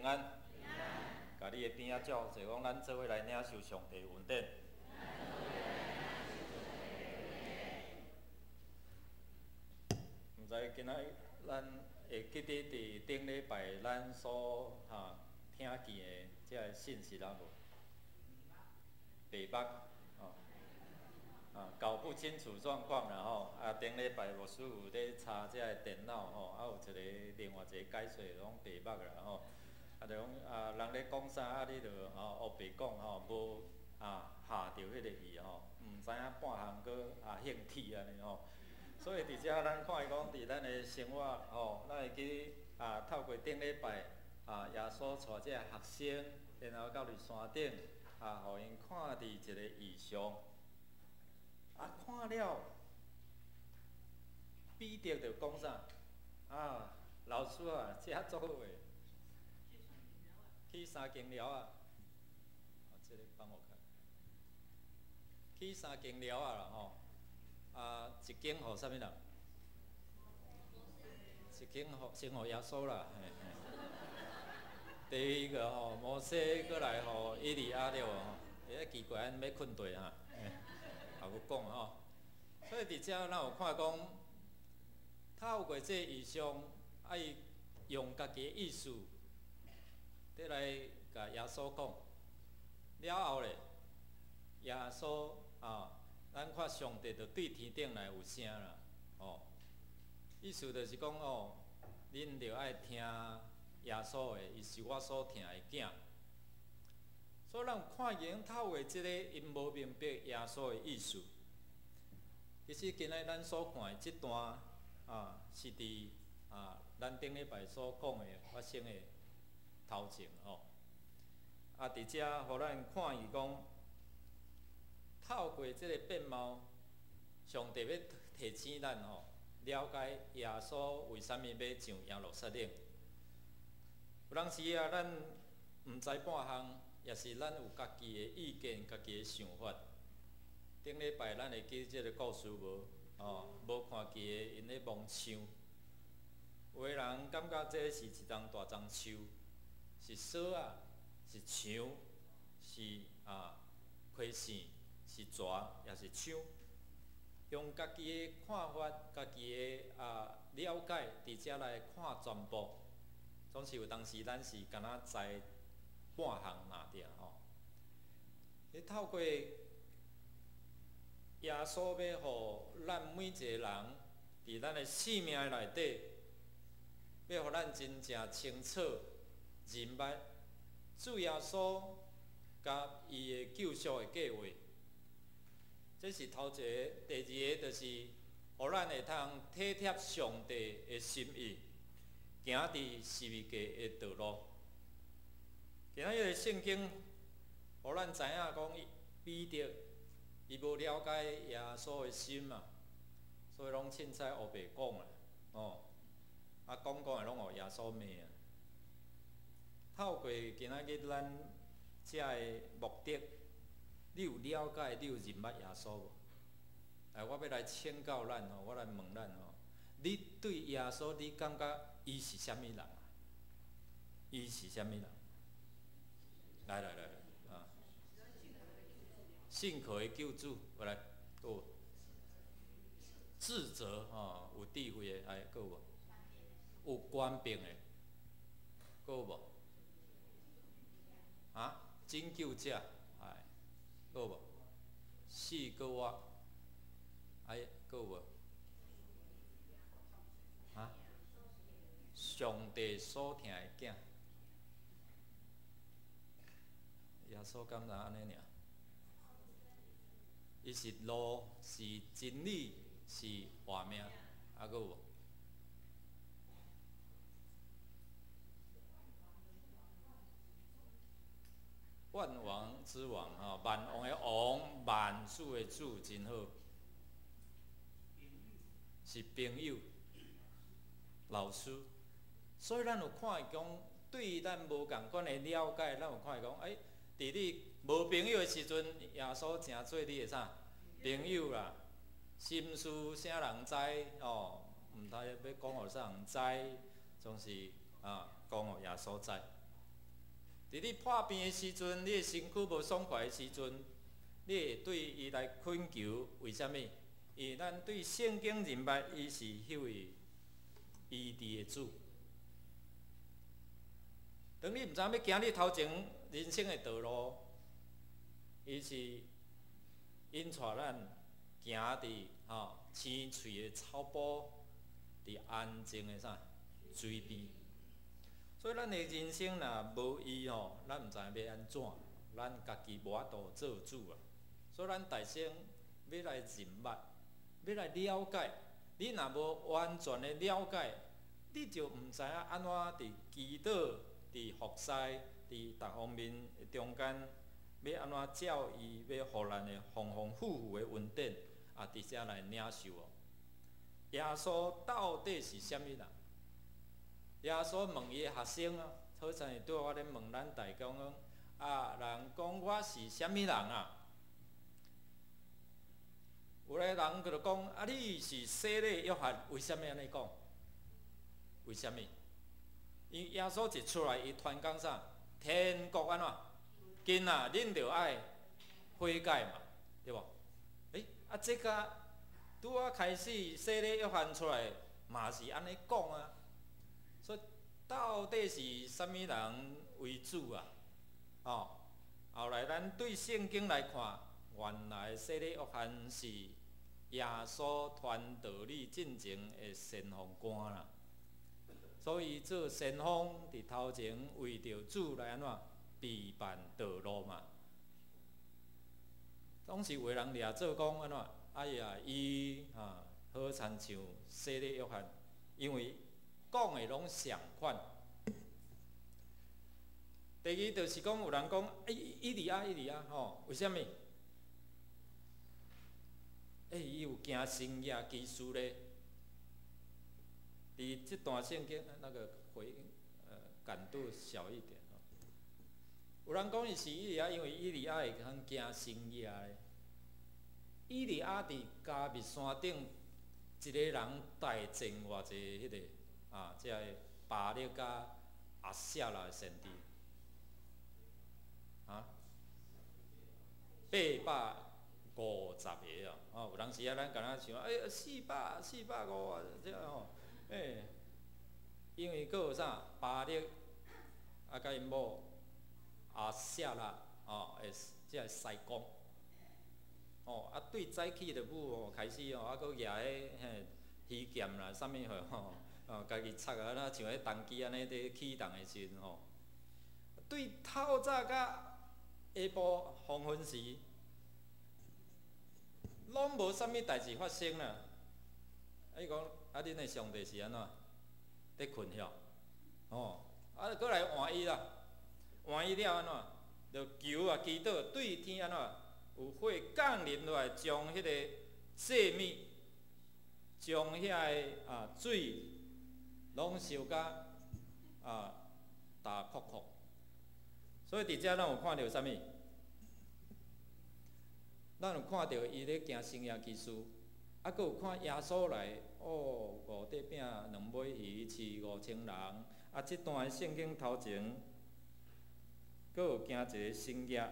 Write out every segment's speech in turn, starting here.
平安。甲你的边仔照，就讲咱做伙来领受上帝恩典。毋知今仔咱会记得伫顶礼拜咱所听见的这个信息啦无？北北搞不清楚状况啦吼。顶礼拜牧师有咧查这个电脑吼，有一个另外一个解说拢北北啦吼。就讲人咧讲啥，你就黑白讲吼，无下着迄个意吼，毋知影半项搁兴起安尼吼。所以伫遮咱看伊讲，伫咱的生活吼，咱会去透过顶礼拜耶稣带这个学生，然后到伫山顶互因看伫一个异象。看了，彼得就讲啥？老师遮做伙。去三间寮这个帮我看。去三间寮啦吼，一间互啥物人？一间先互耶稣啦，嘿嘿。第一个吼，摩西过来互伊利亚了吼，遐奇怪，安要困地哈，也有讲吼。所以伫遮咱有看讲，透过这异象，伊用家己的意思。得来甲耶稣讲，了后咧，耶稣咱看上帝就对天顶来有声啦，意思就是讲恁着爱听耶稣的，伊是我所听的囝。所以咱有看见透过即个因无明白耶稣的意思。其实今仔咱所看的即段是伫咱顶礼拜所讲的发生的。头前伫遮，互咱看伊讲，透过即个变貌，上帝要提醒咱了解耶稣为虾米要上耶路撒冷。有当时咱毋知半项，也是咱有家己的意见、家己的想法。顶礼拜咱会记即个故事无？无看见的因咧摸树，有个人感觉这是一丛大丛树。是锁是墙，是溪线，是蛇，也是枪。用家己的看法、家己的了解，伫遮来看全部。总是有当时咱是敢若知半项那点吼。你透过耶稣要互咱每一个人伫咱的生命内底，要互咱真正清楚。明白主耶稣甲伊的救赎的计划，这是头一个。第二个就是，互咱会通体贴上帝的心意，行伫十字架的道路。今仔日的圣经，互咱知影讲，彼得伊无了解耶稣的心嘛，所以拢凊彩黑白讲啦，讲的拢互耶稣骂啊。透过今仔日咱遮个目的，你有了解，你有认捌耶稣无？我要来请教咱我来问咱你对耶稣，你感觉伊是啥物人伊是啥物人？来，信可的救主，我来，有智者有智慧的，还有无？有官兵的，还有无？拯救者，还有无？四个我，还有无？上帝所疼的囝，耶稣敢若安尼尔？伊是路，是真理，是活命，还有无？万王之王万王的王，万主的主，真好。是朋友、老师，所以咱有看讲，对于咱无共款的了解，咱有看讲，伫你无朋友的时阵，耶稣诚做你的啥朋友啦？心事啥人知毋通要讲互啥人知，总是讲互耶稣知。伫你破病的时阵，你的身躯无爽快的时阵，你会对伊来恳求，为虾米？因为咱对圣经认捌，伊是迄位医治的主。当你毋知影要行你头前人生的道路，伊是引带咱行伫青翠的草坡，伫安静的水边。所以咱的人生若无伊咱毋知影要安怎，咱家己无法度做主啊。所以咱大声要来认捌，要来了解。你若无完全的了解，你就毋知影安怎伫祈祷、伫服侍、伫逐方面的中间，要安怎照伊要互咱的丰丰富富的恩典伫遮来领受哦。耶稣到底是啥物人？耶稣问伊的学生好像是对我咧问咱大家讲人讲我是啥物人啊？有个人就讲你是洗礼约翰，为什么安尼讲？为什么？因为耶稣一出来，伊传讲天国安怎？囡仔恁着爱悔改嘛，对无？这个拄啊开始洗礼约翰出来，嘛是安尼讲啊。所以到底是啥物人为主啊？后来咱对圣经来看，原来洗礼约翰是耶稣传道理进前的先锋官啦。所以做先锋伫头前为着主来安怎备办道路嘛。总是有人掠做讲安怎？哎呀，伊好亲像洗礼约翰，因为讲的拢相款。第二就是讲，有人讲，伊利亚，为什么？伊有行神业奇事咧。伫这段圣经那个感度小一点有人讲伊是伊利亚，因为伊利亚会通行神业咧。伊利亚伫加密山顶，一个人带种偌济迄个即个巴力甲阿舍拉神弟850个有当时咱敢若想450啊，这因为佫有巴力甲因某阿舍拉即个西公对早起着舞开始佫举迄鱼剑啦，啥物家己插那像迄重机安尼伫启动的时阵对透早甲下晡黄昏时，拢无啥物代志发生啦。伊讲恁的上帝是安怎？伫困晓佫来换伊啦，换伊了安怎？就求祈祷对天安怎？有火降临落来，将迄个祭物，将遐个水拢烧甲大哭哭。所以伫遮咱有看到啥物？咱有看到伊咧行神业奇事，佫有看耶稣来5块饼2尾鱼饲5000人。这段圣经头前，佫有行一个神业，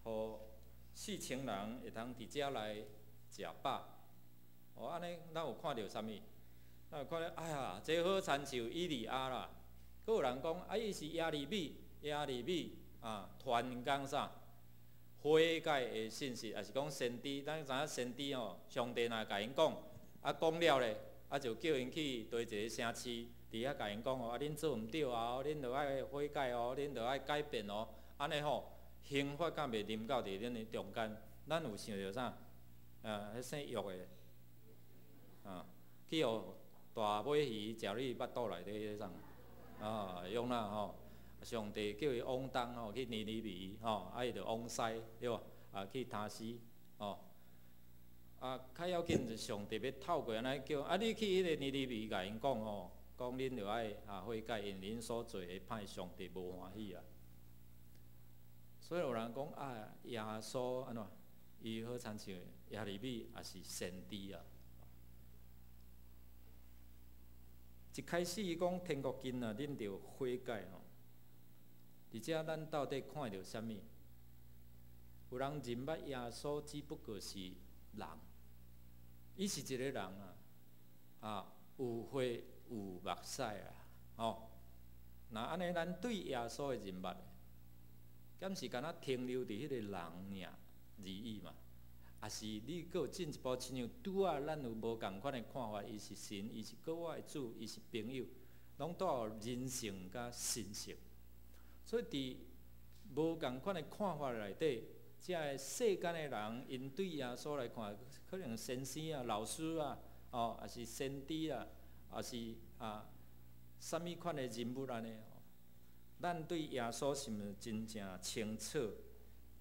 互4000人会通伫遮来食饱。安尼咱有看到啥物？咱有看到哎呀，这好亲像以利亚啦。佫有人讲伊是耶利米传讲悔改的信息，也是讲先知。咱知影先知上帝若甲因讲，讲了咧，就叫因去对一个城市，伫遐甲因讲恁做毋对恁着爱悔改恁着爱改变安尼刑罚敢袂临到伫恁的中间。咱有想着啥？迄姓约的，去互大尾鱼食你腹肚内底迄啥？用啦上帝叫伊往东去尼尼微伊着往西对无？去他西较要紧是上帝要透过安尼叫你去迄个尼尼微甲因讲讲恁着爱悔改，因恁所做的歹上帝无欢喜啊。所以有人讲耶稣安怎？伊好亲像耶利米也是先知啊。一开始伊讲天国近啊，恁着悔改伫遮咱到底看到啥物？有人认捌耶稣只不过是人，伊是一个人有血有目屎那安尼咱对耶稣的认捌，敢是敢若停留伫迄个人尔而已嘛？也是你搁有进一步亲像拄咱有无共款的看法？伊是神，伊是国我的主，伊是朋友，拢带有人性甲神性。所以伫无共款的看法内底，遮个世间的人，因对耶稣来看，可能先生老师也是先知也是啥物款的人物安尼咱对耶稣是毋是真正清楚？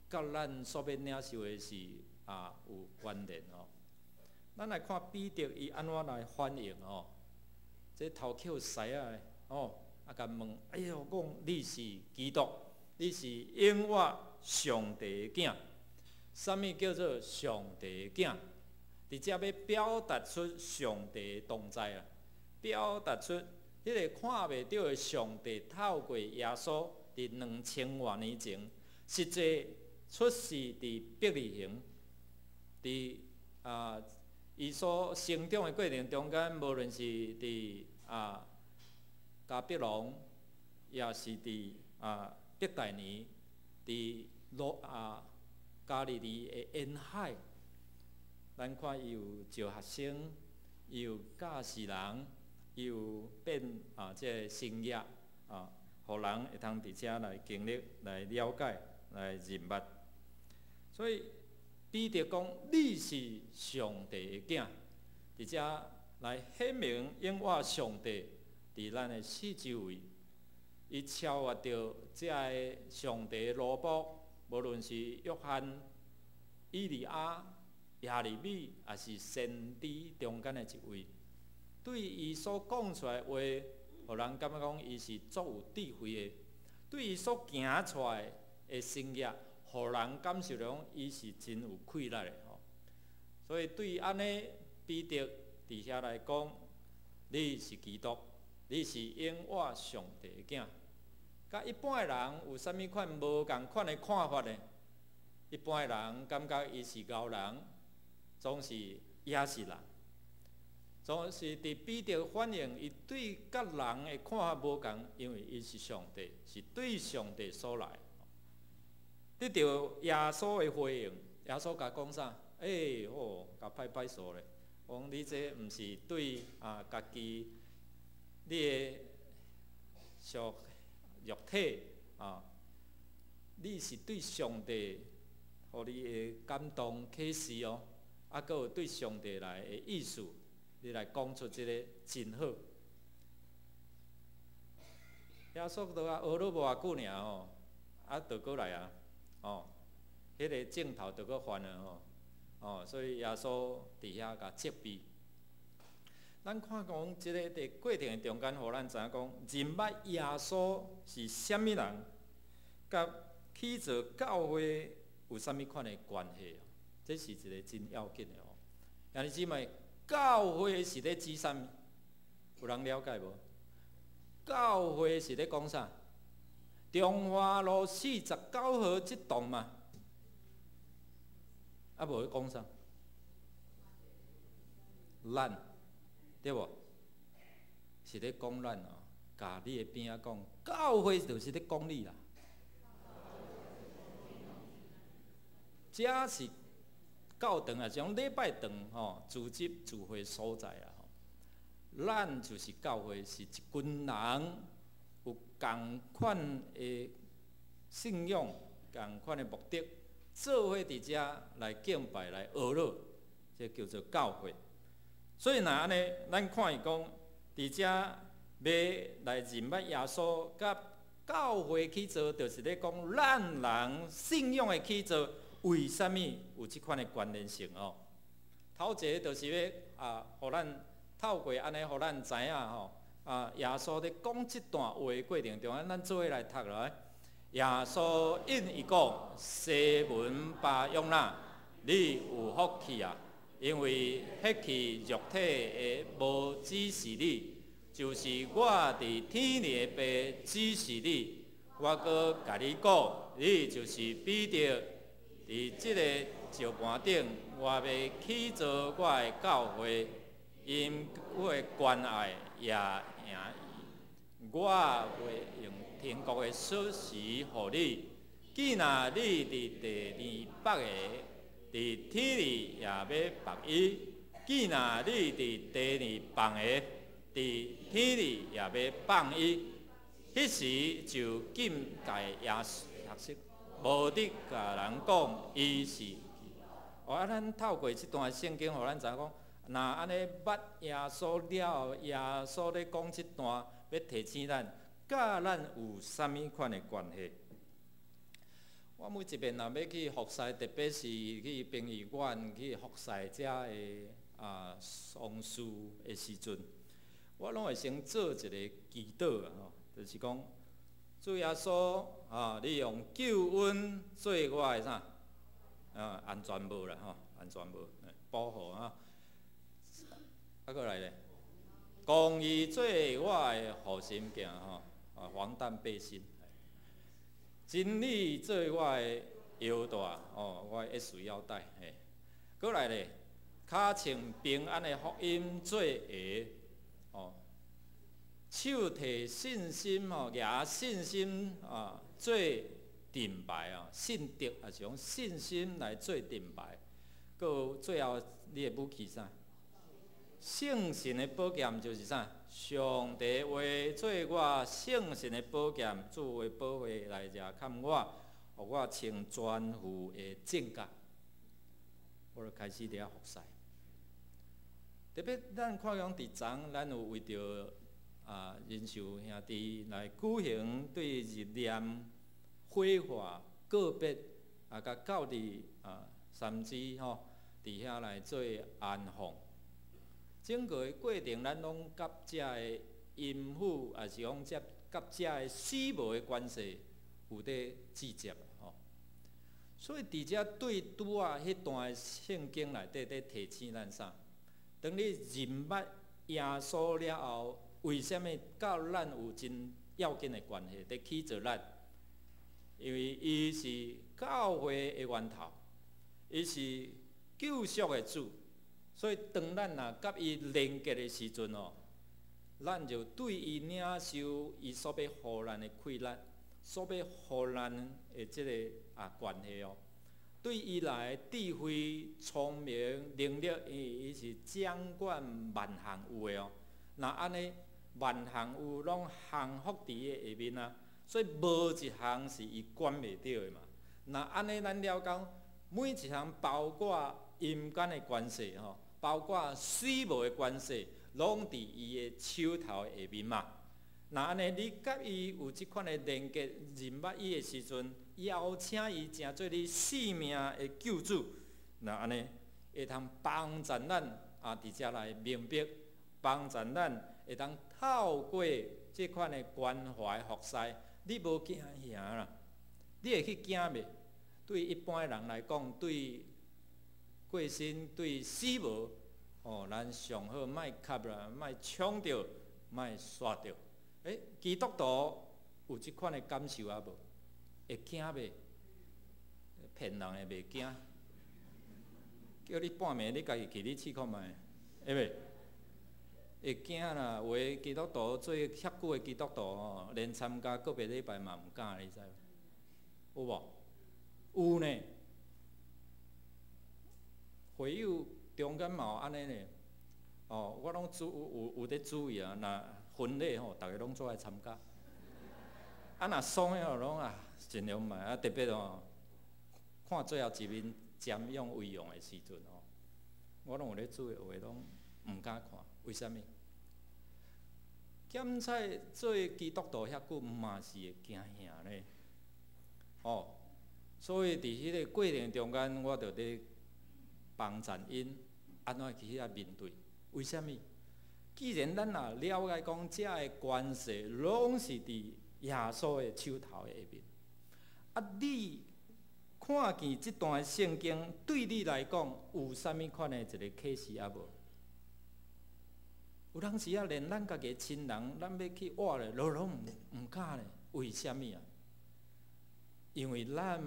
甲咱所要领受的是有关联咱来看彼得伊安怎来反应这头口师的甲问：哎呦，讲你是基督，你是永活上帝的囝。啥物叫做上帝的囝？伫遮要表达出上帝的同在表达出迄个看袂到的上帝透过耶稣伫2000多年前，实际出世伫伯利恒，伫伊所成长的过程中间，无论是伫加百农，也是伫伯大尼，伫加利利的沿海，咱看伊有招学生，伊有教士人，伊有变这个生业互人会通伫遮来经历、来了解、来认捌。所以彼得讲：你是上帝的囝，伫遮来显明永活上帝伫咱的四周围。伊超越着遮个上帝的罗卜，无论是约翰、以利亚、耶利米，也是先知中间的一位。对伊所讲出来的话，互人感觉讲伊是足有智慧的；对伊所行出来的生业，互人感受到伊是真有气力的所以对安尼，彼得伫遐来讲：你是基督，你是永活上帝的囝。甲一般的人有啥物款无共款的看法呢？一般的人感觉伊是高人，总是也是人。总是伫彼得反映，伊对甲人的看法无共，因为伊是上帝，是对上帝所来。得到耶稣的回应，耶稣甲讲啥？甲歹数咧，讲你这毋是对家己你的属肉体你是对上帝，互你的感动启示还佫有对上帝来的意思。你来讲出这个真好。耶稣都学了无偌久尔就过来迄个镜头就过翻了所以耶稣伫遐甲责备。咱看讲这个伫过程中间，互咱知影讲认捌耶稣是啥物人，甲起造教会有啥物款的关系这是一个真要紧的兄弟姊妹。教会是咧指啥物？有人了解无？教会是咧讲啥？中华路49号这栋嘛，无咧讲啥？咱对无？是咧讲咱甲你的边仔讲，教会就是咧讲你啦。这是教堂是种礼拜堂组织聚会所在咱就是教会，是一群人有同款的信仰、同款的目的，做伙伫遮来敬拜、来学乐，这叫做教会。所以若安尼，咱看伊讲，伫遮要来认捌耶稣，甲教会起造，就是咧讲咱人信仰的起造。为什么有这款的关联性头一个就是要互咱透过安尼，互咱知影耶稣咧讲这段话的过程中，咱做伙来读来。耶稣因伊讲：西门巴约纳，你有福气啊！因为迄去肉体的无指示你，就是我伫天里的爸指示你。我搁甲你讲，你就是彼得，伫即个石盘顶，我要起造我的教会，因我的关爱也赢伊。我会用天国的锁匙互你。既然你伫地面放的，伫天里也要放伊；既然你伫地里放的，伫天里也要放伊。迄时就禁戒耶稣，无得甲人讲伊是。咱透过即段圣经，互咱知影讲，若安尼捌耶稣了后，耶稣咧讲即段要提醒咱，甲咱有啥物款的关系？我每一遍若要去服侍，特别是去殡仪馆去服侍遮的丧事的时阵，我拢会先做一个祈祷啊，就是讲，主耶稣你用救恩做我的啥？安全帽啦，安全帽保护啊。过来咧，公义做我的护心镜防弹背心。真理做我的腰带，我的一束腰带。过来咧，脚穿平安的福音做鞋，手提信心举信心做盾牌信德也是用信心来做盾牌。搁最后你的武器啥？圣神的宝剑就是啥？上帝话做我圣神的宝剑，主的保护来遮看我，互我穿全副的正甲，我就开始伫遐服侍。特别咱看讲伫昨，咱有为着仁寿兄弟来举行对日念、火化、告别甲教弟三姊伫遐来做安放。整个的过程，咱拢甲遮的阴府，也是讲甲遮的死无的关系有伫直接所以伫遮对拄迄段圣经内底咧提醒咱啥？当你认捌耶稣了后，为什么甲咱有真要紧的关系？伫起造咱，因为伊是教会的源头，伊是救赎的主。所以，当咱甲伊连结的时阵咱就对伊领受伊所要互咱的快乐，所要互咱的即个关系对伊来的智慧、聪明、能力，伊是掌管万项有的那安尼，万项有拢降服伫伊下面所以无一项是伊管袂着的嘛。那安尼，咱了解每一项，包括阴间的关系包括死无的关系，拢伫伊的手头下面嘛。那安尼，你甲伊有即款的连结，认捌伊的时阵，邀请伊成做你生命的救主。那安尼，会通帮助咱伫遮来明白，帮助咱会通透过即款的关怀服侍，你无惊吓啦，你会去惊袂？对一般的人来讲，对过身对死无，咱上好莫磕啦，莫抢着，莫刷着。基督徒有即款的感受无？会惊袂？骗人的袂惊，叫你半暝你家己去你试看觅，会袂？会惊啦！有的基督徒做遐久的基督徒连参加个别礼拜嘛毋敢，你知有无？有呢。会友中间嘛有安尼呢，我拢有咧注意若婚礼大家拢做爱参加。若丧的拢尽量卖特别看最后一面瞻仰遗容的时阵我拢有咧注意，有诶拢毋敢看，为虾米？检采做基督徒遐久，嘛是会惊吓呢。所以伫迄个过程中间，我着咧帮助因安怎去遐面对？为虾米？既然咱也了解讲，遮个关系拢是伫耶稣的手头下面，你看见即段圣经对你来讲有啥物款的一个启示无？有当时连咱家己亲人，咱要去活咧，拢毋敢咧，为虾米因为咱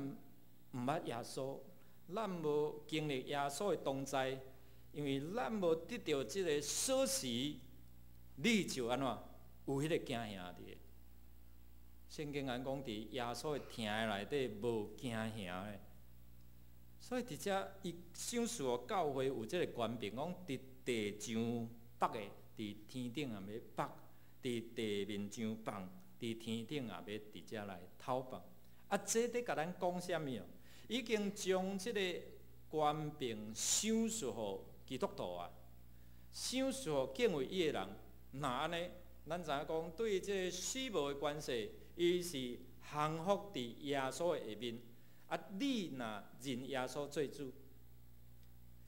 毋捌耶稣，咱无经历耶稣的同在，因为咱无得到即个锁匙，你就安怎有迄个惊吓伫？圣经讲伫耶稣的听的内底无惊吓的，所以伫遮伊想述教会有即个权柄，讲伫地上北的，伫天顶也要北；伫地面上放，伫天顶也要伫遮来讨放。啊，这伫甲咱讲啥物哦？已经将即个权柄想述互基督徒啊，想述互敬畏伊的人。那安尼，咱知影讲对即个死无的关系，伊是降服伫耶稣的下面。啊，你若认耶稣做主，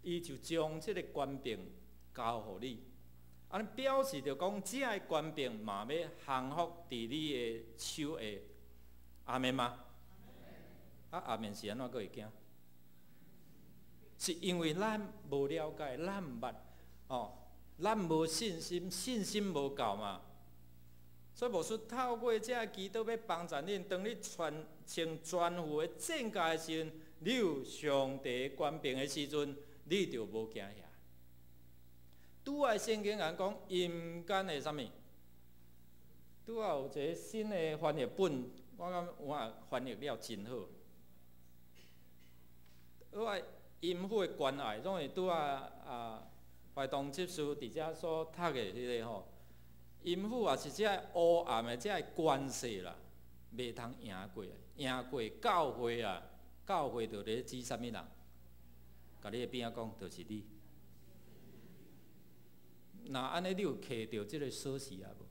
伊就将即个权柄交互你。安尼表示着讲，这个权柄嘛要降服伫你的手下。阿门吗？啊，阿门是安怎个会惊？是因为咱无了解，咱毋捌哦，咱无信心，信心无够嘛。所以无说透过这个基督要帮助恁，当你穿全副的正戒的时阵，你有上帝权柄的时阵，你就无惊吓。拄啊，圣经讲阴间的啥物？拄啊有一个新的翻译本，我感觉也翻译了真好。阴府的关爱，总是拄怀动执事伫遮所读的迄个吼。阴府也是这黑暗的这关系啦，袂通赢过，赢过教会啊！教会就咧指啥物人？甲你的边仔讲，就是你。那安尼你有摕到即个锁匙啊无？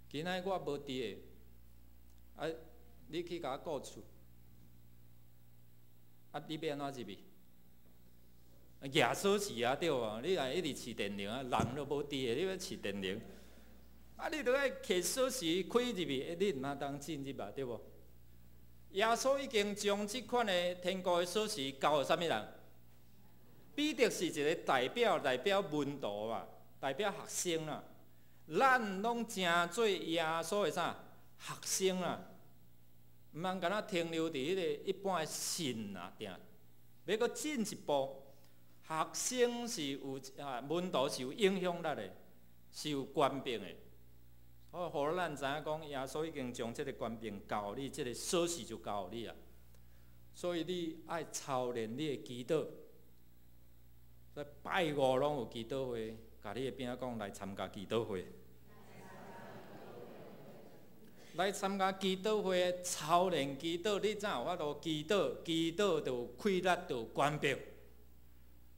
今仔我无伫的，你去甲我顾厝，你要安怎入去？举锁匙啊对无？你若一直试电铃啊，人都无伫的，你要试电铃。你著爱摕锁匙开入去，你毋通进入啊，对无？耶稣已经将即款的天国的锁匙交予啥物人？彼得是一个代表门徒啊，代表学生啦。咱拢正做耶稣的啥学生啦，毋通干那停留伫迄个一般的信啊，定要搁进一步。学生是有门徒是有影响力的，是有权柄的。互咱知影讲，耶稣已经将即个权柄交予你，即个锁匙就交予你啊。所以你爱操练你的祈祷，所以拜五拢有祈祷会，甲你的边仔讲来参加祈祷会，来参加祈祷会操练祈祷，你怎有法度祈祷？祈祷就有气力，就有权柄。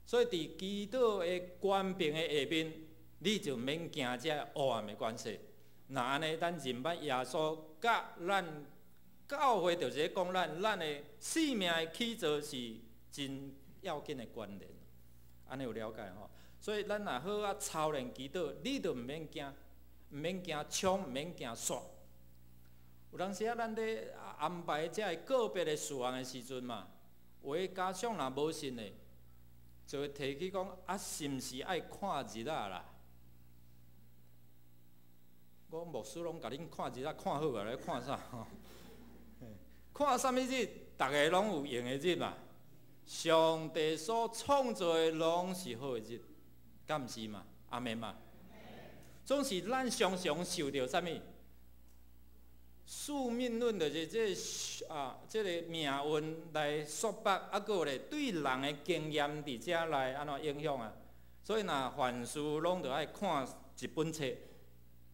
所以伫祈祷的权柄的下面，你就免惊这黑暗的关系。那安尼，咱认捌耶稣，甲咱教会就是咧讲咱的生命的起造是真要紧的关联。安尼有了解吼？所以咱若好啊操练祈祷，你就毋免惊，毋免惊冲，毋免惊煞。有当时啊，咱咧安排这个别的事项的时阵嘛，有的家长若无信的，就会提起讲是毋是爱看日仔啦？我牧师拢甲恁看日仔看好啊，咧看啥？看啥物日？逐个拢有用的日嘛。上帝所创造的拢是好的日，敢毋是嘛？阿门嘛。总是咱常常受到啥物？宿命论就是这个命运来束缚，还有咧对人的经验伫遮来安怎影响啊？所以若凡事拢着爱看一本册。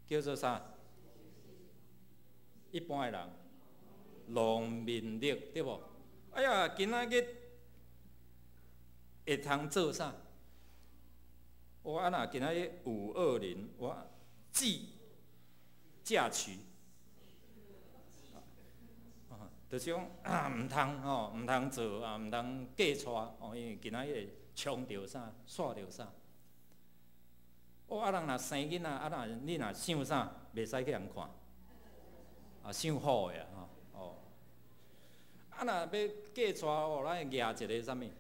叫做啥？一般的人，农民历对无？哎呀，今仔日会通做啥？我若今仔日520，我嫁娶，就是讲毋通吼，毋通做啊，毋通嫁娶哦，因为今仔日会冲着啥，煞着啥。人若生囡仔，你若想啥，袂使去人看，想好的吼。若要嫁娶咱会举一个啥物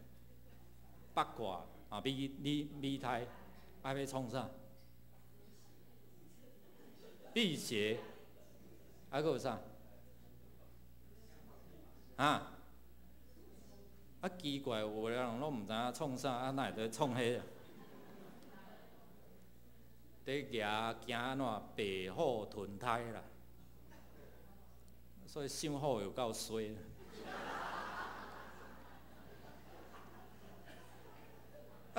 八卦米胎，要创啥？辟邪，还佫有啥？啊，奇怪，有个人拢毋知影创啥，哪会创迄啊？伫行行安怎白虎吞胎啦，所以想好又够衰。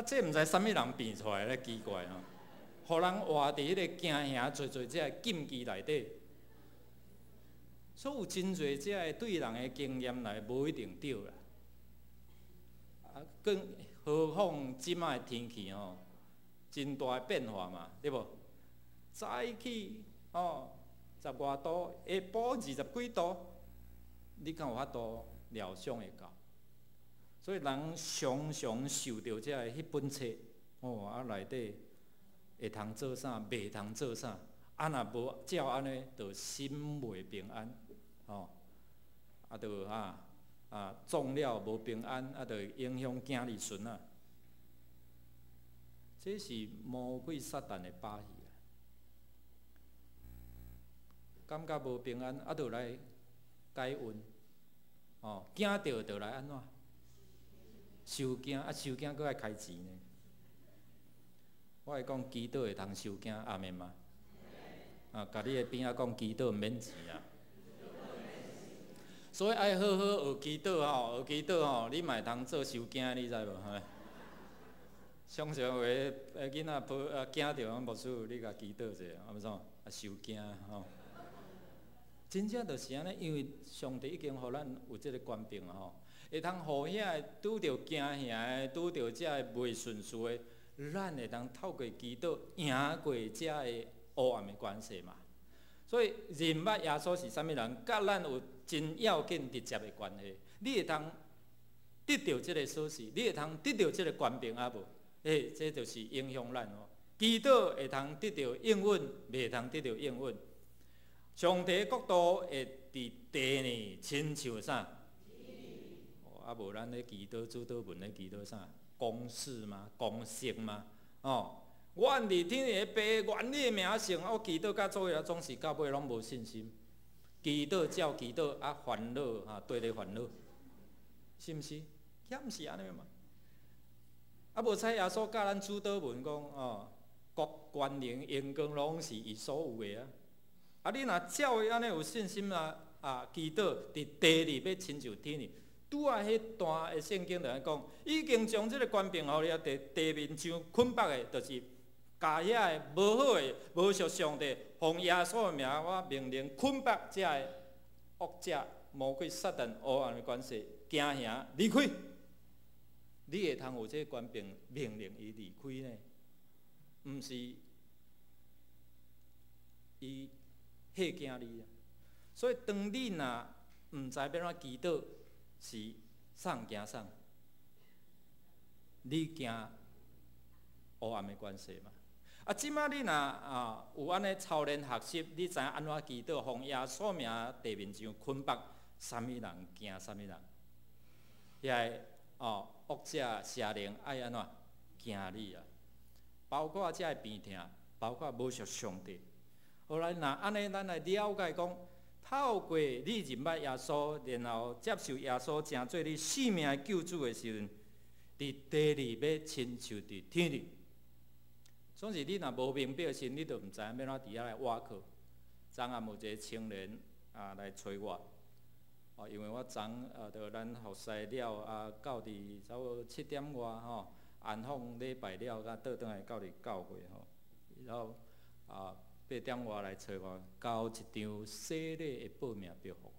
这毋知啥物人变出来咧，奇怪吼，互人活伫迄个惊吓做这禁忌内底，所以有真侪这对人的经验来无一定对啦。更何况即摆天气吼，真大变化嘛，对无？早起10外度，下晡20几度，你敢有法度料想会到？所以人常常受到这迄本册，内底会通做啥，袂通做啥，若无照安尼，就心袂平安，就种了无平安，就影响囝儿孙啊。这是魔鬼撒旦的把戏啊！感觉无平安，就来解运，惊到就来安怎？收惊，收惊搁爱开钱呢。我会讲祈祷会通收惊，阿免吗？甲你的边仔讲祈祷免钱啊。所以爱好好学祈祷学祈祷你嘛会通做收惊，你知无？常常有个囡仔惊着，牧师你甲祈祷者，毋怎收惊真正就是安尼，因为上帝已经互咱有即个权柄会通互遐拄着惊吓的，拄着遮个袂顺遂的，咱会通透过祈祷赢过遮个黑暗的关系嘛。所以认捌耶稣是啥物人，甲咱有真要紧直接的关系。你会通得到即个锁匙，你会通得到即个权柄啊无？这就是影响咱祈祷会通得到应允，袂通得到应允。上帝国度会伫地呢，亲像啥？无咱咧祈祷主祷文咧祈祷啥？公事吗？公圣吗？愿伫天的爸，愿你的名圣。我祈祷到做总是到尾拢无信心。祈祷照祈祷，烦恼对咧烦恼，是毋是？毋是安尼嘛？无采耶稣教咱主祷文讲国权能荣光拢是伊所有的你若照安尼有信心祈祷伫地里要亲像天里。拄迄段的圣经就安讲，已经将即个权柄互你地面上捆绑的，就是甲遐个无好的、无属上帝，奉耶稣的名，我命令捆绑遮个恶者、魔鬼、撒旦、黑暗的关系，惊吓离开。你会通有这个权柄命令伊离开呢？毋是伊吓惊你啊！所以当你若毋知要怎祈祷，是啥惊啥？你惊黑暗的关系嘛？即摆你若有安尼操练学习，你知影安怎祈祷，奉耶稣名地面上捆绑，啥物人惊啥物人？遐个恶者邪灵爱安怎惊你啊？包括遮个病痛，包括无属上帝。后来若安尼，咱来了解讲。透过你认捌耶稣，然后接受耶稣成做你生命的救主的时阵，伫地里要亲像伫天里。总是你若无明白心，你就毋知影要怎伫遐来挖靠。昨暗有一个青年来找我，因为我昨就咱服侍了到伫差不多7点外安放礼拜了，甲倒转来到伫教会然后8点外来找我，交一张洗礼的报名表给我。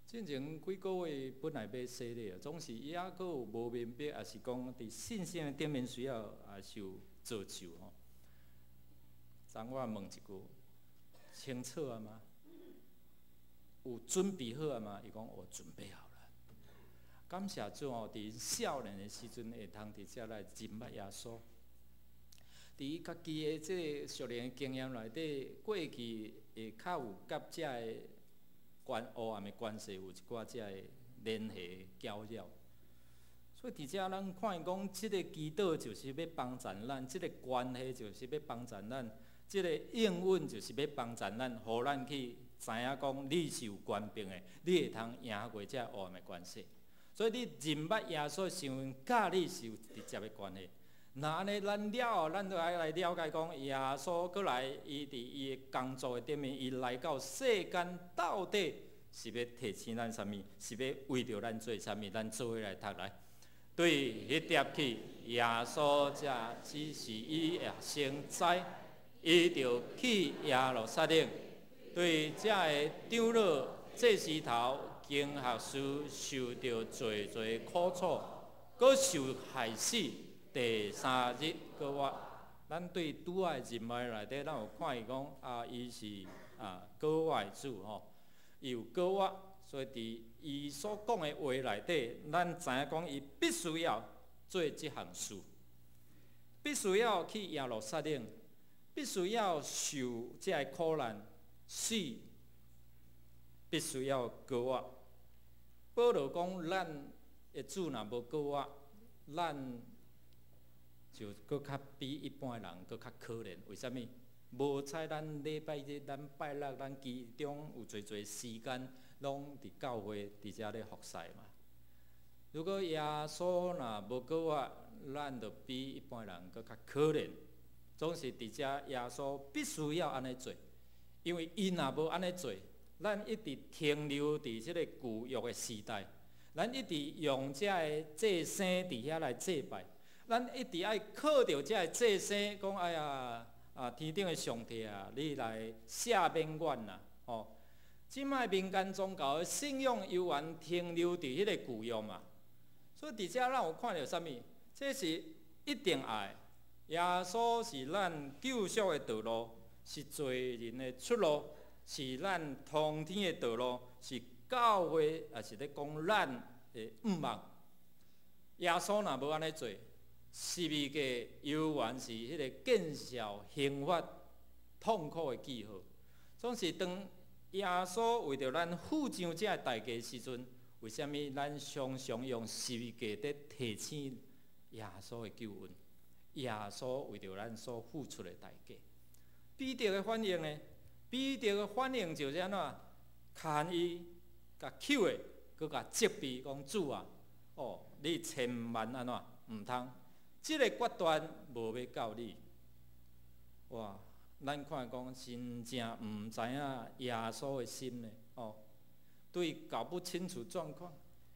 进前几个月本来要洗礼，总是抑阁有无明白，也是讲伫信心的顶面需要受造就昨我问一句：清楚啊吗？有准备好啊吗？伊讲我准备好了。感谢主伫少年的时阵会通伫遮来认捌耶稣。伫家己的这属灵的经验内底，过去会较有甲遮个黑暗的关系有一寡遮个联系搅扰，所以伫遮咱看伊讲，即个祈祷就是要帮助咱，即个关系就是要帮助咱，即个应允就是要帮助咱，互咱去知影讲你是有权柄的，你会通赢过这黑暗的关系。所以你认捌耶稣的身份，甲你是有直接的关系。那安尼，咱了后，咱就爱来了解讲，耶稣过来，伊伫伊的工作的顶面，伊来到世间，到底是要提醒咱啥物？是要为着咱做啥物？咱做伙来读来。对迄叠起，耶稣只是伊的先知，伊就去耶路撒冷，对这个长老、祭司头、经学士受到最苦楚，搁受害死。第3日，搁活。咱对拄仔的人物内底，咱有看伊讲伊是搁活的主吼，伊有搁活，所以伫伊所讲的话内底，咱知影讲伊必须要做即项事，必须要去耶路撒冷，必须要受这个苦难，死，必须要搁活。保罗讲，咱的主若无搁活，咱就搁较比一般人搁较可怜。为什么？无采咱礼拜日、咱拜六、咱其中有侪时间，拢伫教会伫遮咧服侍嘛。如果耶稣若无搁活，咱就比一般人搁较可怜。总是伫遮耶稣必须要安尼做，因为伊若无安尼做，咱一直停留伫即个旧约的时代，咱一直用遮个祭牲伫遐来祭拜。咱一直爱靠着这祭牲，讲哎呀天顶的上帝啊，你来赦免阮啦！哦，即摆民间宗教的信仰犹原停留伫迄个旧约嘛，所以伫遮咱有看到啥物？这是一定爱。耶稣是咱救赎的道路，是罪人的出路，是咱通天的道路，是教会也是咧讲咱的五望。耶稣若无安尼做，十字架犹原是迄个见效刑罚痛苦的记号。总是当耶稣为着咱付上这代价的时阵，为什么咱常常用十字架在提醒耶稣的救恩？耶稣为着咱所付出的代价。彼得的反应呢？彼得的反应就是安怎？牵伊，甲扣的，佮甲责备讲主啊，你千万安怎毋通？即个决断无要到你，哇！咱看讲真正毋知影耶稣的心呢，对搞不清楚状况，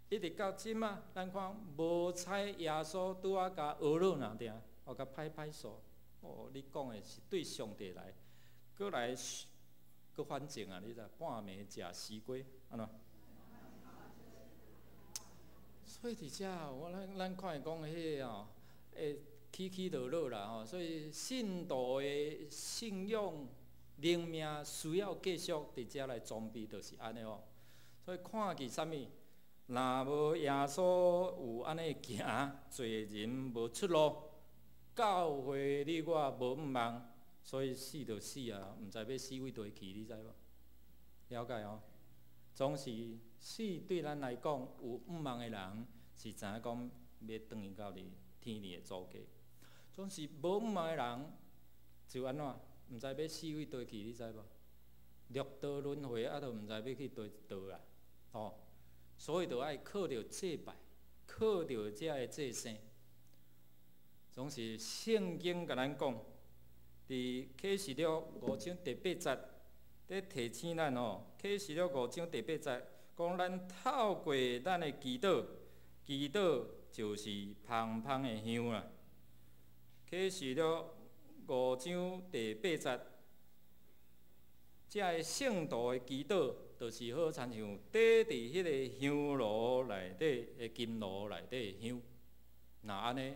一直到即仔，咱看无采耶稣拄仔甲学了若定，甲歹手，你讲的是对上帝来，搁来搁反正啊，你知半暝食西瓜，安怎？所以伫遮，咱看讲迄个起落落啦，所以信徒的信仰灵命需要继续伫遮来装备，就是安尼哦。所以看见啥物，若无耶稣有安尼行，罪人无出路，教会你我无毋望，所以死就死啊，毋知要死位地去，你知无？了解哦。总是死对咱来讲有毋望的人，是知影讲要转去到你天理的祖家。总是无毋望的人，就安怎？毋知要死位地去，你知无？六道轮回，都毋知要去倒啦。所以就爱靠着祭拜，靠着这个祭牲。总是圣经甲咱讲，伫启示录5章第8节，在提醒咱启示录5章第8节，讲咱透过咱的祈祷，祈祷就是芳芳的香啦。启示录5章第8节，这个圣徒的祈祷，就是好亲像底伫迄个香炉内底的金炉内底的香。那安尼，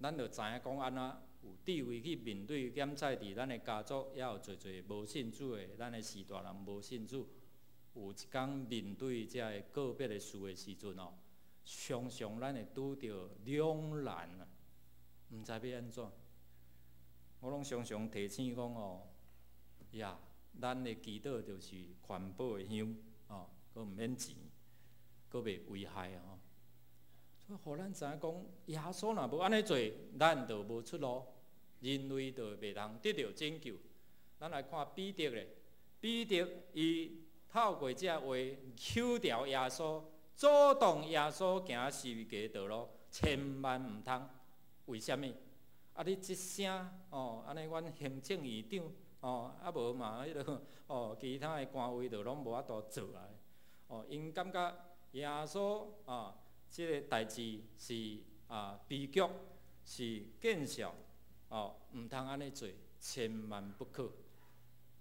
咱就知影讲安怎有智慧去面对检测伫咱的家族，也有侪无信主的，咱的士大人无信主，有一天面对这个个别的事的时阵常常咱会拄着两难啊，毋知要安怎。我拢常常提醒讲呀，咱的祈祷就是环保的香佫毋免钱，佫袂危害所以，互咱知影讲，耶稣若无安尼做，咱就无出路，人类就袂通得到拯救。咱来看彼得咧，彼得伊透过这话抽调耶稣，阻挡耶稣行十字架道路，千万唔通。为虾米？啊，你即声安尼阮行政院长啊无嘛，迄落其他的官位就拢无法度做来。因感觉耶稣即个代志是悲剧，是见笑唔通安尼做，千万不可。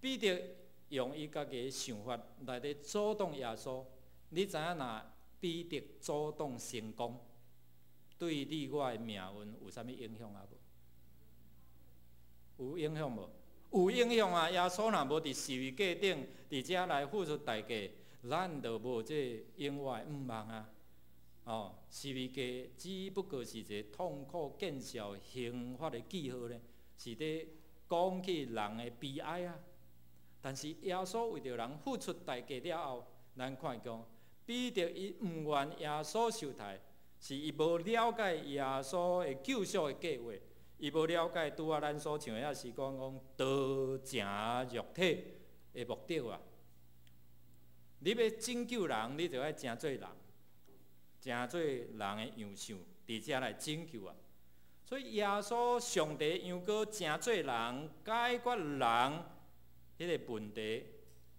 彼得用伊家己的想法来咧阻挡耶稣。你知影若彼得阻挡成功，对你我的命运有啥物影响啊？无？有影响无？有影响啊！耶稣若无伫十字架顶，伫遮来付出代价，咱就无这永远的盼望啊！十字架只不过是一个痛苦、见笑、刑罚的记号呢，是咧讲起人的悲哀啊。但是耶稣为着人付出代价了后，咱看讲，彼得伊唔愿耶稣受害，是伊无了解耶稣的救赎的计划，伊无了解拄咱所唱的是讲道成肉体的目的啊。你要拯救人，你就要成做人，成做人的样相，伫遮来拯救啊。所以耶稣上帝样过成做人，解决人迄个问题，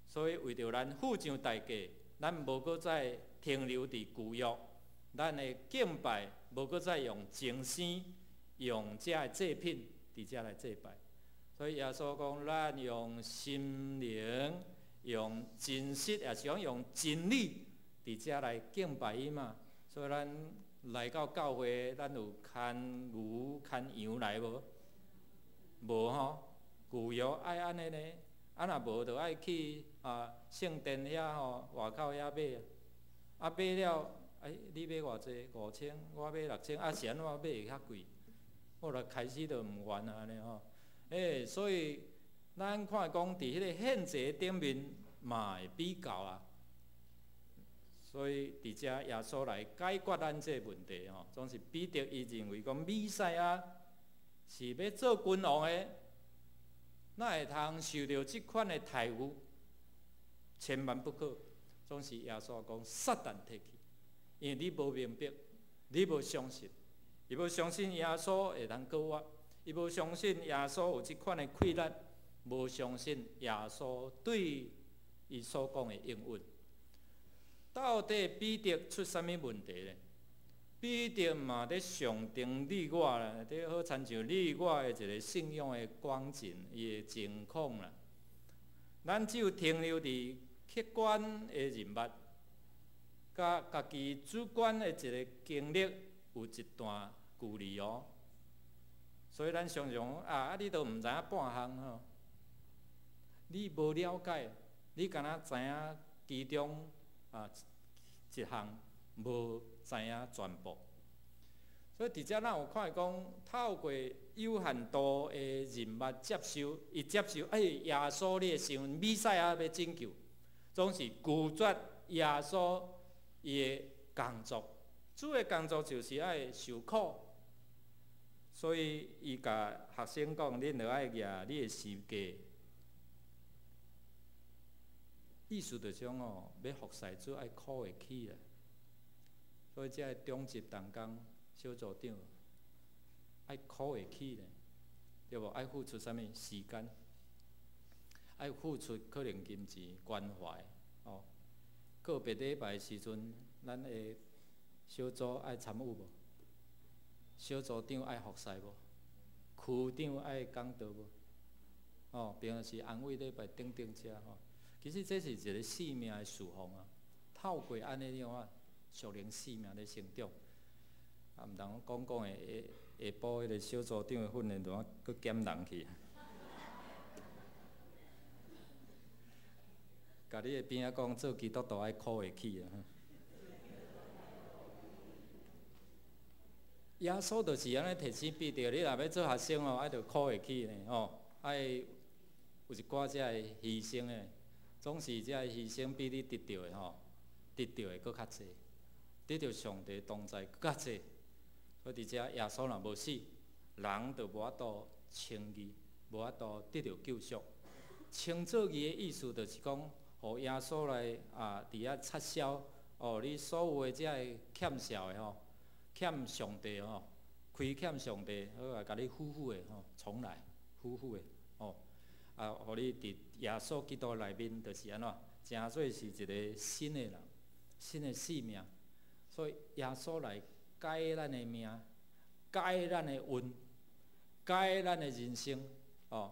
所以为着咱付上代价，咱无搁再停留伫旧约，咱的敬拜无搁再用精神、用遮的祭品伫遮来祭拜。所以耶稣讲，咱用心灵、用真实，也是讲用真理伫遮来敬拜伊嘛。所以咱来到教会，咱有牵牛、牵羊来无？无吼，旧约爱安尼呢。若无，就爱去圣殿遐外口遐买买了，你买偌济？5000，我买6000，是安怎买会较贵？我就开始就毋愿安尼吼。所以咱看讲伫迄个献祭顶面嘛会比较啊。所以伫遮耶稣来解决咱这问题吼，总是彼得伊认为讲弥赛亚是要做君王的。哪会通受到即款的待遇？千万不可！总是耶稣讲，撒旦摕去，因为你无明白，你无相信，伊无相信耶稣会通救我，伊无相信耶稣有即款的气力，无相信耶稣对伊所讲的应允。到底彼得出啥物问题呢？彼得嘛，咧上定你我啦，咧好亲像你我的一个信仰的光景，伊的情况啦。咱只有停留伫客观的人物，甲家己主观的一个经历有一段距离哦。所以咱常常你都毋知影半项吼，你无了解，你敢若知影其中一项。无知影全部，所以伫遮咱有看讲，透过有限度的人物接受，伊接受耶稣你的身份，弥赛亚要拯救，总是拒绝耶稣伊的工作。主的工作就是爱受苦，所以伊甲学生讲：恁着爱举你的十字架。意思就是讲要服侍主爱苦会起啦。所以这个中级同工小组长爱苦会起呢，对无？爱付出啥物时间？爱付出可能金钱、关怀个别礼拜时阵，咱的小组爱参与无？小组长爱服侍无？区长爱讲道无？平时安慰礼拜等遮其实这是一个生命的释放啊！透过安尼样属灵生命的成长，毋通讲的下晡迄个小组长的训练，就搁减人去。甲你的边仔讲，做基督徒爱苦会起啊！耶稣就是安尼提醒彼得，你若要做学生爱着苦会起呢爱有一寡遮的牺牲的，总是遮的牺牲比你得到的得到的搁较济。得到上帝同在更较济，所以伫遮耶稣若无死，人就无法度称义，无法度得到救赎。称做义的意思就是讲，互耶稣来伫遐撤销你所有的遮个欠孝的欠上帝亏欠上帝，好啊，甲你夫妇的重来，夫妇的互你伫耶稣基督内面，就是安怎，真做是一个新的人，新的生命。所以耶稣来改咱的命，改咱的运，改咱的人生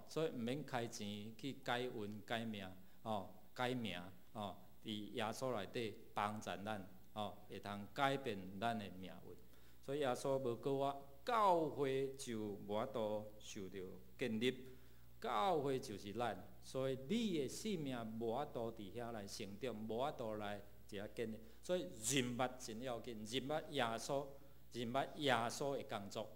所以毋免开钱去改运、改命改名伫耶稣内底帮助咱会通改变咱的命运。所以耶稣无告我，教会就无法度受到建立，教会就是咱，所以你的生命无法度伫遐来成长，无法度来伫遐建立。所以认捌真要紧，认捌耶稣，认捌耶稣的工作。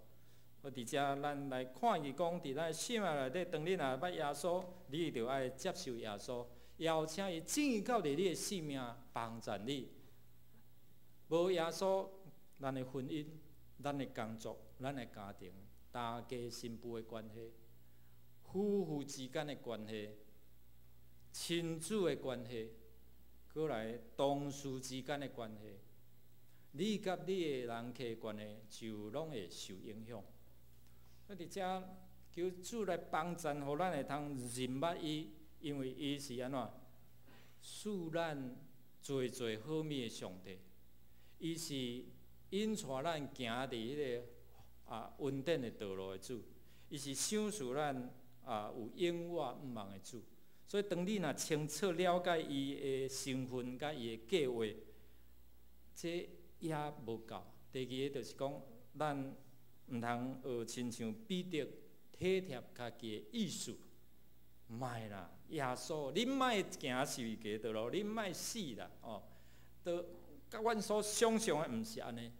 我伫遮咱来看伊讲，伫咱生命内底，当你若捌耶稣，你就爱接受耶稣，邀请伊进到伫你的生命，帮助你。无耶稣，咱的婚姻、咱的工作、咱的家庭、大家新妇的关系、夫妇之间的关系、亲子的关系，过来同事之间的关系，你甲你的人客关系就拢会受影响。我伫遮求主来帮助，互咱会通认捌伊，因为伊是安怎赐咱最最好物的上帝。伊是引带咱行伫迄个稳定的道路的主，伊是赏赐咱有永远毋忘的主。所以当你若清楚了解伊的身份甲伊的计划，这也无够。第二个就是讲，咱毋通学亲像彼得体贴家己的意思，莫啦，耶稣，恁莫行是伊个道路，恁莫死啦都甲阮所想象的毋是安尼。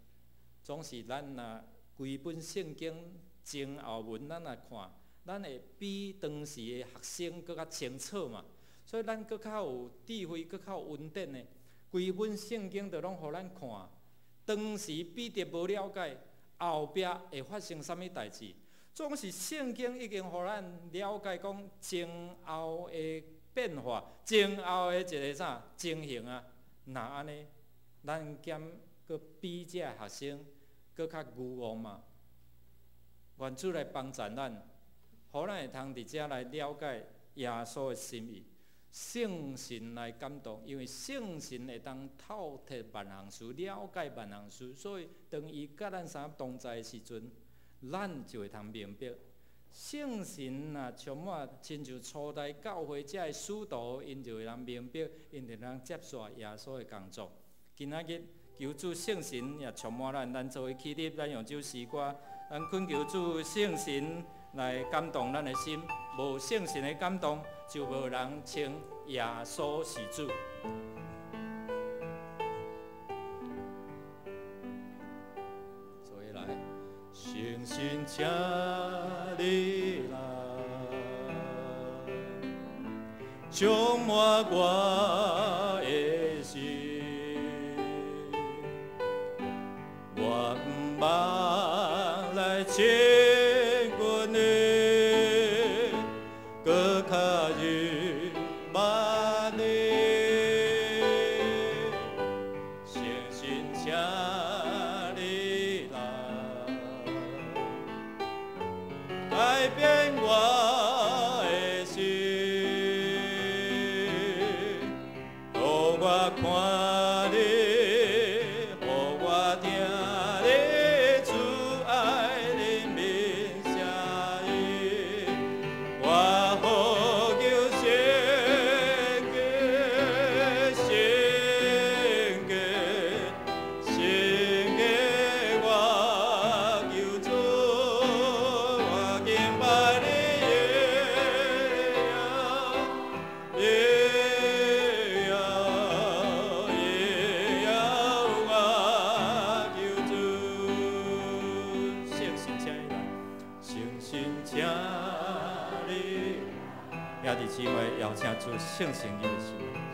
总是咱若规本圣经前后文，咱来看，咱会比当时的学生搁较清楚嘛。所以咱搁较有智慧，搁较有稳定的。规本圣经就拢互咱看。当时彼得无了解后壁会发生啥物代志，总是圣经已经互咱了解讲前后的变化，前后的一个啥情形啊。那安尼，咱兼搁比这学生搁较愚妄嘛。愿主来帮助咱，互咱会通伫遮来了解耶稣的心意。圣神来感动，因为圣神会当透彻万行事，了解万行事，所以当伊甲咱三同在的时阵，咱就会通明白。圣神若充满，亲像初代教会遮的使徒，因就会通明白，因就通接受耶稣的工作。今仔日求主圣神也充满咱作为起立，咱用这诗歌，咱恳求主圣神来感动咱的心。无圣神的感动，就无人称耶稣是主。所以来，圣神请你来，充满我的心，我毋茫来亲近你，搁较认捌你，诚心请你来，改变我的心，予我看你，予我听你慈爱的面声音，我呼求圣洁，圣洁，圣洁，我求主，我敬拜你耶耶耶我求主，圣神请你来，圣神请你来，兄弟姊妹，邀请主圣神入心，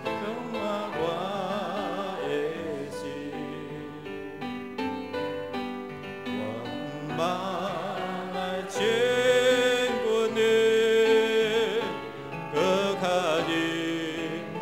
充满我的心，我毋茫来亲近你，搁较认捌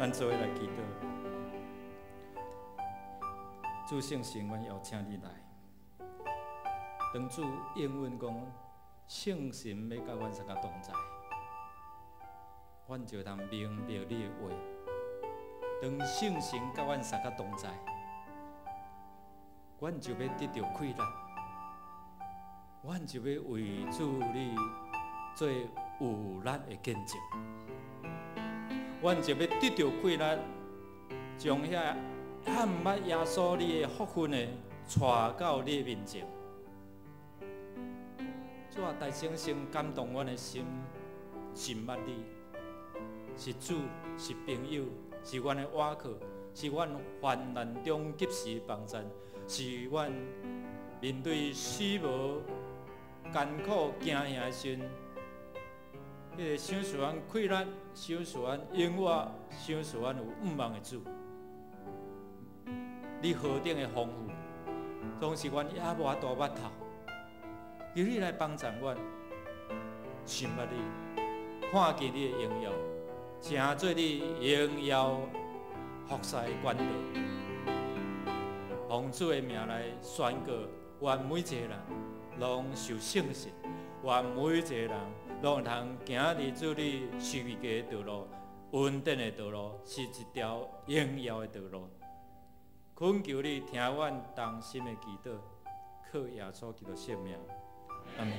咱做伙来祈祷。主圣神，阮邀请你来。当主应允讲，圣神要甲阮三个同在，阮就通明白你的话。当圣神甲阮三个同在，阮就要得到快乐，阮就要为主你做有力的见证，阮就要得到快乐，将遐喊捌耶稣你的福分的带到你的面前。主啊，大圣神感动阮的心，信捌你是主，是朋友，是阮的倚靠，是阮患难中及时帮衬，是阮面对死无艰苦惊吓的时阵，迄个想使阮快乐，想使阮永活，想使阮有五望的主。你何等的丰富，总是阮也无大捌头。求你来帮助阮，信捌你，看见你的荣耀，成做你荣耀服侍的管道。奉主的名来宣告，愿每一个人拢受圣神，愿每一个人拢通行伫主你赐予的道路，稳定的道路，是一条荣耀的道路。恳求你听阮同心的祈祷，靠耶稣基督圣名，阿门。